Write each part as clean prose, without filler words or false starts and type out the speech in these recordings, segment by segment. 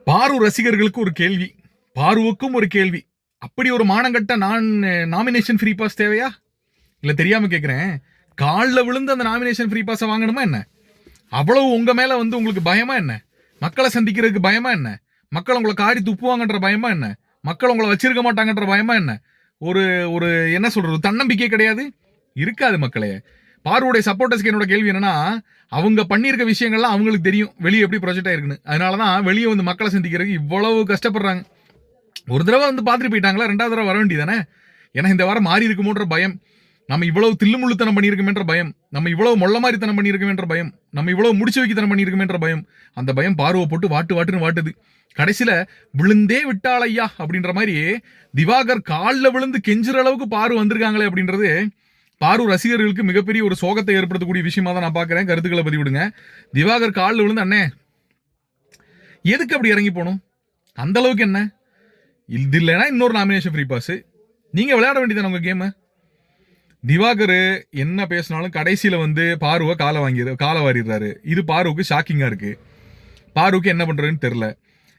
பாரு ரசிகர்களுக்கு ஒரு கேள்வி, பாருவுக்கும் ஒரு கேள்வி. அப்படி ஒரு மானங்கட்ட நாமினேஷன் ஃப்ரீ பாஸ் தேவையா? இல்ல தெரியாம கேக்குறேன். கால்ல விழுந்து அந்த நாமினேஷன் ஃப்ரீ பாஸ வாங்கணுமா என்ன? அவ்வளவு உங்க மேல வந்து உங்களுக்கு பயமா என்ன? மக்களை சந்திக்கிறதுக்கு பயமா என்ன? மக்கள் உங்களை காரி துப்புவாங்கன்ற பயமா என்ன? மக்கள் உங்களை வச்சிருக்க மாட்டாங்கன்ற பயமா என்ன? ஒரு ஒரு என்ன சொல்றது, தன்னம்பிக்கை கிடையாது? இருக்காது மக்களே. பாருவுடைய சப்போர்ட்டர்ஸ்க்கு என்னோட கேள்வி என்னன்னா, அவங்க பண்ணியிருக்க விஷயங்கள்லாம் அவங்களுக்கு தெரியும் வெளியே எப்படி ப்ரொஜெக்ட் ஆயிருக்குன்னு. அதனாலதான் வெளியே வந்து மக்களை சந்திக்கிறதுக்கு இவ்வளவு கஷ்டப்படுறாங்க. ஒரு தடவை வந்து பார்த்துட்டு போயிட்டாங்களா, ரெண்டாவது தடவை வர வேண்டியதானே? ஏன்னா இந்த வாரம் மாறி இருக்குமோன்ற பயம், நம்ம இவ்வளவு தில்லுமுள்ளுத்தனம் பண்ணியிருக்கோமேன்ற பயம், நம்ம இவ்வளவு மொள்ள மாதிரித்தனம் பண்ணியிருக்கோமேன்ற பயம், நம்ம இவ்வளவு முடிச்சு வைக்கத்தனம் பண்ணியிருக்கோமேன்ற பயம், அந்த பயம் பார்வை போட்டு வாட்டுன்னு வாட்டுது. கடைசியில விழுந்தே விட்டாள் ஐயா அப்படின்ற மாதிரி திவாகர் காலில் விழுந்து கெஞ்சுற அளவுக்கு பாரு வந்திருக்காங்களே அப்படின்றது பாரு ரசிகர்களுக்கு மிகப்பெரிய ஒரு சோகத்தை ஏற்படுத்தக்கூடிய விஷயமா தான் நான் பார்க்குறேன். கருத்துக்களை பதிவிடுங்க. திவாகர் காலில் விழுந்து, அண்ணே எதுக்கு அப்படி இறங்கி போகணும்? அந்த அளவுக்கு என்ன இது இல்லைன்னா இன்னொரு நாமினேஷன் ஃப்ரீ பாஸ் நீங்க விளையாட வேண்டியது உங்க கேமு. திவாகர் என்ன பேசினாலும் கடைசியில வந்து பாருவை காலை வாரிடுறாரு. இது பாருவுக்கு ஷாக்கிங்கா இருக்கு. பாருவுக்கு என்ன பண்றதுன்னு தெரியல.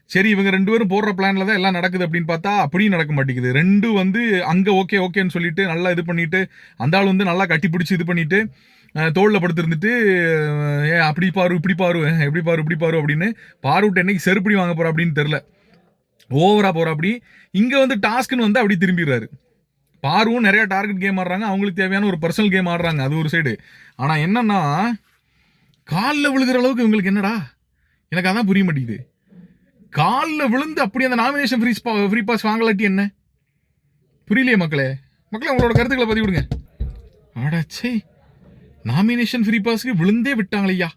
சரி, இவங்க ரெண்டு பேரும் போடுற பிளான்ல தான் எல்லாம் நடக்குது அப்படின்னு பார்த்தா அப்படியும் நடக்க மாட்டேங்குது. ரெண்டும் வந்து அங்க ஓகேன்னு சொல்லிட்டு நல்லா இது பண்ணிட்டு, அந்த ஆள் வந்து நல்லா கட்டி பிடிச்சி இது பண்ணிட்டு தோல்ல படுத்திருந்துட்டு அப்படி பாரு இப்படி பாரு எப்படி பாரு இப்படி பாரு அப்படின்னு பாருவிட்டு என்னைக்கு செருப்படி வாங்க போறா அப்படின்னு தெரியல. ஓவரா போறா. அப்படி இங்க வந்து டாஸ்க்னு வந்து அப்படி திரும்பிடுறாரு. பாருவும் நிறைய டார்கெட் கேம் ஆடுறாங்க, அவங்களுக்கு தேவையான ஒரு பர்சனல் கேம் ஆடுறாங்க, அது ஒரு சைடு. ஆனா என்னன்னா, காலில் விழுகிற அளவுக்கு இவங்களுக்கு என்னடா, எனக்கு அதான் புரிய மாட்டேங்குது. காலில் விழுந்து அப்படி அந்த நாமினேஷன் ஃப்ரீ பாஸ் வாங்கலாட்டி என்ன புரியலையே மக்களே. உங்களோட கருத்துக்களை பதிவிடுங்க. அடச்சே, நாமினேஷன் ஃப்ரீ பாஸ்க்கு விழுந்தே விட்டாங்களையா.